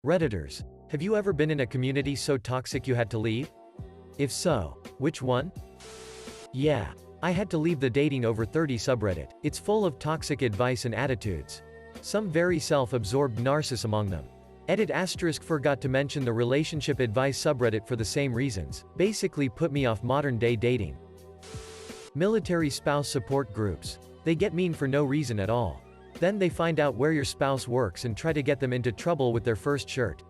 Redditors, have you ever been in a community so toxic you had to leave? If so, which one? Yeah, I had to leave the Dating Over 30 subreddit. It's full of toxic advice and attitudes. Some very self-absorbed narcissists among them. Edit** forgot to mention the relationship advice subreddit for the same reasons. Basically put me off modern-day dating. Military spouse support groups. They get mean for no reason at all. Then they find out where your spouse works and try to get them into trouble with their first shirt.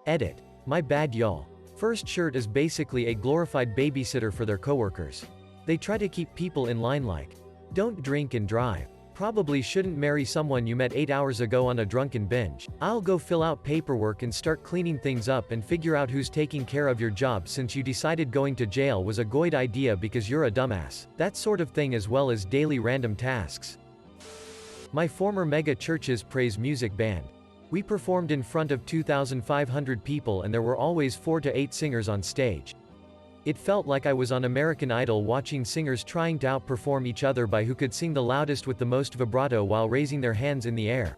Edit. My bad y'all. First shirt is basically a glorified babysitter for their coworkers. They try to keep people in line like, don't drink and drive. Probably shouldn't marry someone you met 8 hours ago on a drunken binge. I'll go fill out paperwork and start cleaning things up and figure out who's taking care of your job since you decided going to jail was a good idea because you're a dumbass. That sort of thing, as well as daily random tasks. My former mega church's praise music band. We performed in front of 2,500 people and there were always 4 to 8 singers on stage. It felt like I was on American Idol watching singers trying to outperform each other by who could sing the loudest with the most vibrato while raising their hands in the air.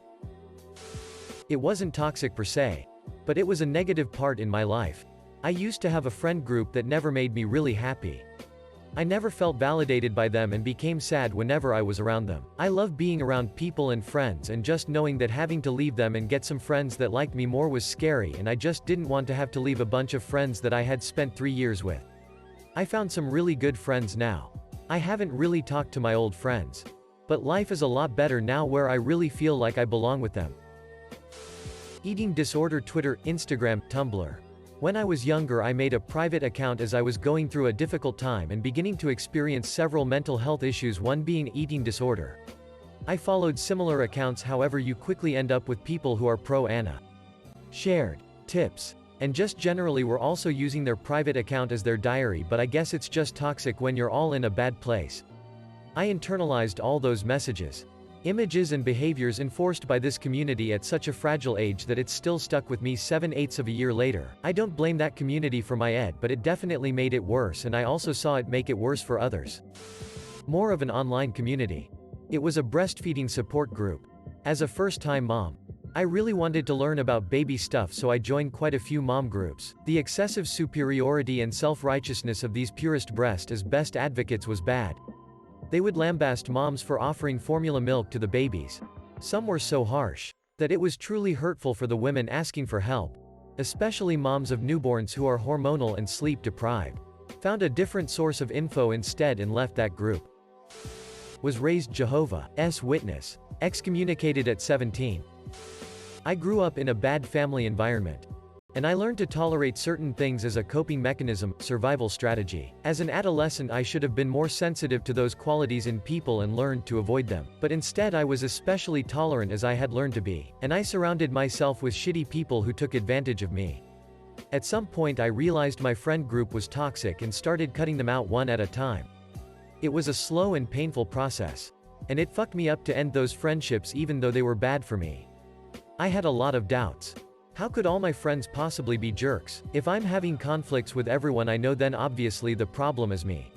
It wasn't toxic per se, but it was a negative part in my life. I used to have a friend group that never made me really happy. I never felt validated by them and became sad whenever I was around them. I love being around people and friends, and just knowing that having to leave them and get some friends that liked me more was scary, and I just didn't want to have to leave a bunch of friends that I had spent 3 years with. I found some really good friends now. I haven't really talked to my old friends. But life is a lot better now where I really feel like I belong with them. Eating disorder. Twitter, Instagram, Tumblr. When I was younger, I made a private account as I was going through a difficult time and beginning to experience several mental health issues, one being eating disorder. I followed similar accounts, however you quickly end up with people who are pro-Anna. Shared tips. And just generally were also using their private account as their diary, but I guess it's just toxic when you're all in a bad place. I internalized all those messages, images and behaviors enforced by this community at such a fragile age that it's still stuck with me 7/8 of a year later. I don't blame that community for my ed, but it definitely made it worse, and I also saw it make it worse for others. More of an online community. It was a breastfeeding support group. As a first-time mom, I really wanted to learn about baby stuff, so I joined quite a few mom groups. The excessive superiority and self-righteousness of these purist breast as best advocates was bad. They would lambast moms for offering formula milk to the babies. Some were so harsh that it was truly hurtful for the women asking for help, especially moms of newborns who are hormonal and sleep deprived. Found a different source of info instead and left that group. Was raised Jehovah's Witness. Excommunicated at 17. I grew up in a bad family environment. And I learned to tolerate certain things as a coping mechanism, survival strategy. As an adolescent, I should have been more sensitive to those qualities in people and learned to avoid them. But instead I was especially tolerant as I had learned to be. And I surrounded myself with shitty people who took advantage of me. At some point I realized my friend group was toxic and started cutting them out one at a time. It was a slow and painful process. And it fucked me up to end those friendships even though they were bad for me. I had a lot of doubts. How could all my friends possibly be jerks? If I'm having conflicts with everyone I know, then obviously the problem is me.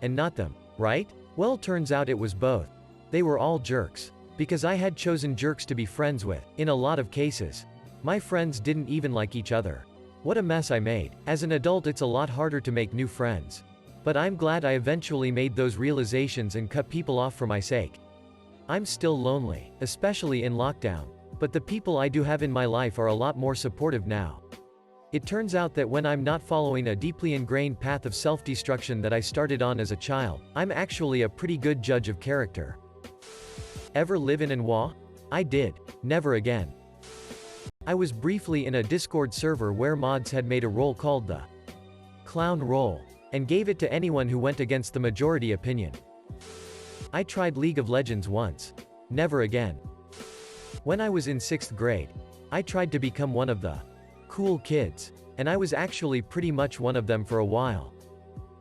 And not them, right? Well, turns out it was both. They were all jerks. Because I had chosen jerks to be friends with. In a lot of cases, my friends didn't even like each other. What a mess I made. As an adult, it's a lot harder to make new friends. But I'm glad I eventually made those realizations and cut people off for my sake. I'm still lonely, especially in lockdown. But the people I do have in my life are a lot more supportive now. It turns out that when I'm not following a deeply ingrained path of self-destruction that I started on as a child, I'm actually a pretty good judge of character. Ever live in Anwa? I did. Never again. I was briefly in a Discord server where mods had made a role called the clown role, and gave it to anyone who went against the majority opinion. I tried League of Legends once. Never again. When I was in 6th grade, I tried to become one of the cool kids, and I was actually pretty much one of them for a while.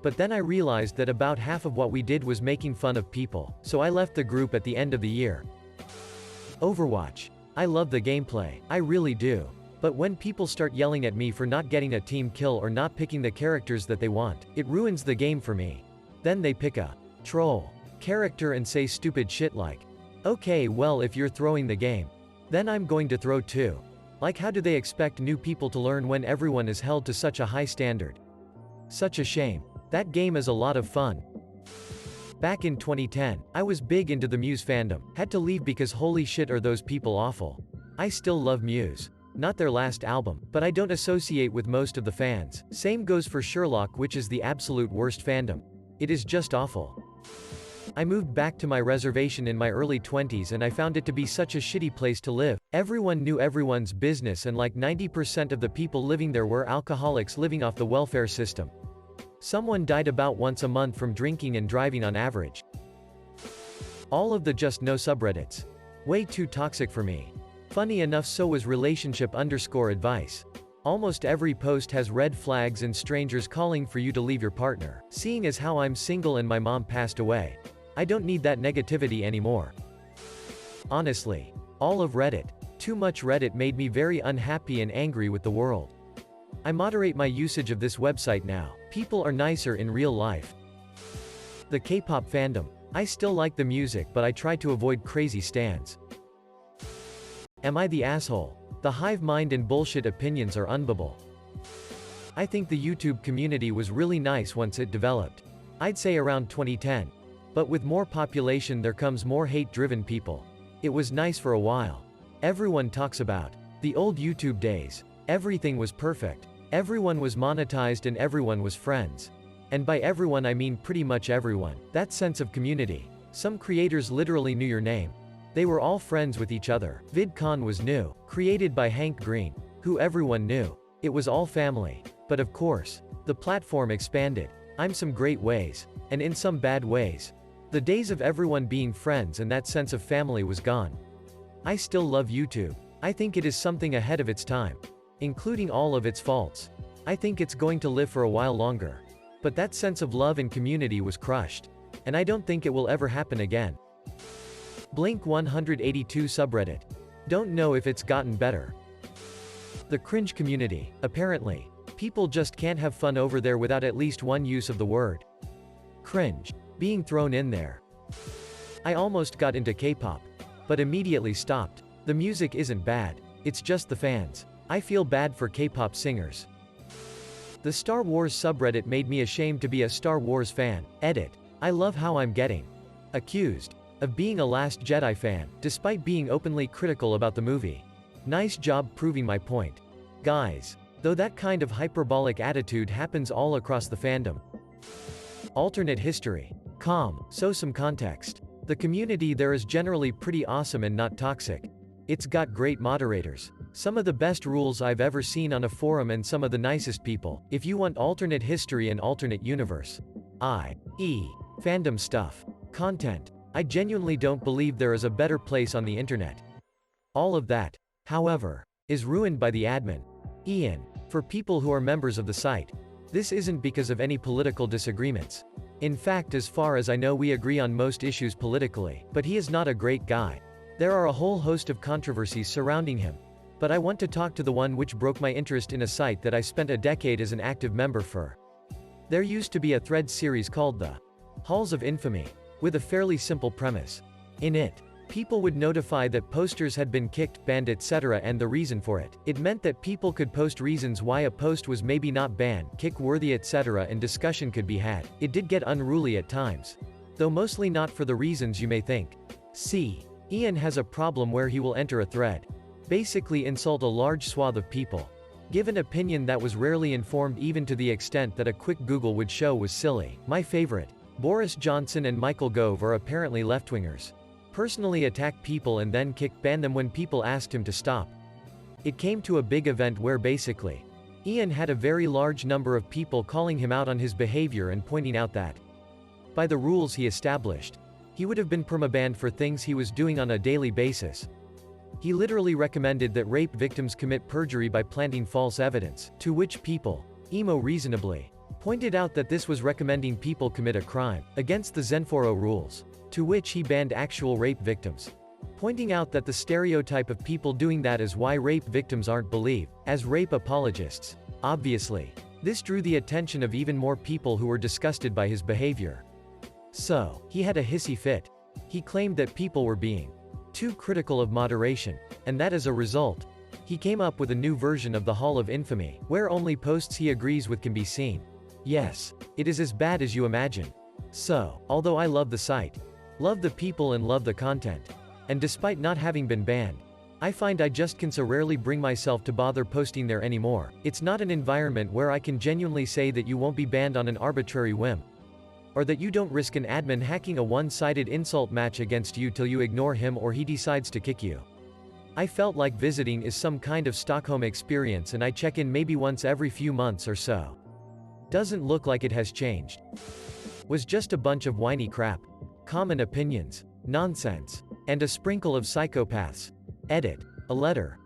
But then I realized that about half of what we did was making fun of people, so I left the group at the end of the year. Overwatch. I love the gameplay, I really do. But when people start yelling at me for not getting a team kill or not picking the characters that they want, it ruins the game for me. Then they pick a troll character and say stupid shit like, okay, well, if you're throwing the game, then I'm going to throw too. Like, how do they expect new people to learn when everyone is held to such a high standard? Such a shame. That game is a lot of fun. Back in 2010, I was big into the Muse fandom, had to leave because holy shit are those people awful. I still love Muse. Not their last album, but I don't associate with most of the fans. Same goes for Sherlock, which is the absolute worst fandom. It is just awful. I moved back to my reservation in my early 20s and I found it to be such a shitty place to live. Everyone knew everyone's business and like 90% of the people living there were alcoholics living off the welfare system. Someone died about once a month from drinking and driving on average. All of the just no subreddits. Way too toxic for me. Funny enough, so was relationship_advice. Almost every post has red flags and strangers calling for you to leave your partner. Seeing as how I'm single and my mom passed away, I don't need that negativity anymore. Honestly, all of Reddit, too much Reddit made me very unhappy and angry with the world. I moderate my usage of this website now. People are nicer in real life. The K-pop fandom. I still like the music, but I try to avoid crazy stans. Am I the asshole? The hive mind and bullshit opinions are unbiblical. I think the YouTube community was really nice once it developed. I'd say around 2010. But with more population there comes more hate-driven people. It was nice for a while. Everyone talks about the old YouTube days. Everything was perfect. Everyone was monetized and everyone was friends. And by everyone I mean pretty much everyone. That sense of community. Some creators literally knew your name. They were all friends with each other. VidCon was new, created by Hank Green, who everyone knew. It was all family. But of course, the platform expanded. I'm some great ways. And in some bad ways. The days of everyone being friends and that sense of family was gone. I still love YouTube. I think it is something ahead of its time. Including all of its faults. I think it's going to live for a while longer. But that sense of love and community was crushed. And I don't think it will ever happen again. Blink 182 subreddit. Don't know if it's gotten better. The cringe community. Apparently, people just can't have fun over there without at least one use of the word cringe being thrown in there. I almost got into K-pop, but immediately stopped. The music isn't bad, it's just the fans. I feel bad for K-pop singers. The Star Wars subreddit made me ashamed to be a Star Wars fan. Edit. I love how I'm getting accused of being a Last Jedi fan, despite being openly critical about the movie. Nice job proving my point. Guys. Though that kind of hyperbolic attitude happens all across the fandom. Alternate history. So some context. The community there is generally pretty awesome and not toxic. It's got great moderators. Some of the best rules I've ever seen on a forum and some of the nicest people. If you want alternate history and alternate universe. i.e. fandom stuff. Content. I genuinely don't believe there is a better place on the internet. All of that, however, is ruined by the admin. Ian. For people who are members of the site. This isn't because of any political disagreements. In fact, as far as I know, we agree on most issues politically, but he is not a great guy. There are a whole host of controversies surrounding him. But I want to talk to the one which broke my interest in a site that I spent a decade as an active member for. There used to be a thread series called the Halls of Infamy, with a fairly simple premise. In it, people would notify that posters had been kicked, banned, etc. and the reason for it. It meant that people could post reasons why a post was maybe not banned, kick-worthy, etc. and discussion could be had. It did get unruly at times. Though mostly not for the reasons you may think. Ian has a problem where he will enter a thread. Basically insult a large swath of people. Give an opinion that was rarely informed even to the extent that a quick Google would show was silly. My favorite. Boris Johnson and Michael Gove are apparently left-wingers. Personally attack people and then ban them when people asked him to stop. It came to a big event where basically, Ian had a very large number of people calling him out on his behavior and pointing out that, by the rules he established, he would have been permabanned for things he was doing on a daily basis. He literally recommended that rape victims commit perjury by planting false evidence, to which people, emo reasonably, pointed out that this was recommending people commit a crime, against the Zenforo rules. To which he banned actual rape victims. Pointing out that the stereotype of people doing that is why rape victims aren't believed, as rape apologists. Obviously, this drew the attention of even more people who were disgusted by his behavior. So, he had a hissy fit. He claimed that people were being too critical of moderation, and that as a result, He came up with a new version of the Hall of Infamy, where only posts he agrees with can be seen. Yes, it is as bad as you imagine. So, although I love the site, love the people and love the content, and despite not having been banned, I find I just can so rarely bring myself to bother posting there anymore. It's not an environment where I can genuinely say that you won't be banned on an arbitrary whim, or that you don't risk an admin hacking a one-sided insult match against you till you ignore him or he decides to kick you. I felt like visiting is some kind of Stockholm experience and I check in maybe once every few months or so. Doesn't look like it has changed. Was just a bunch of whiny crap. Common opinions, nonsense, and a sprinkle of psychopaths. Edit. A letter.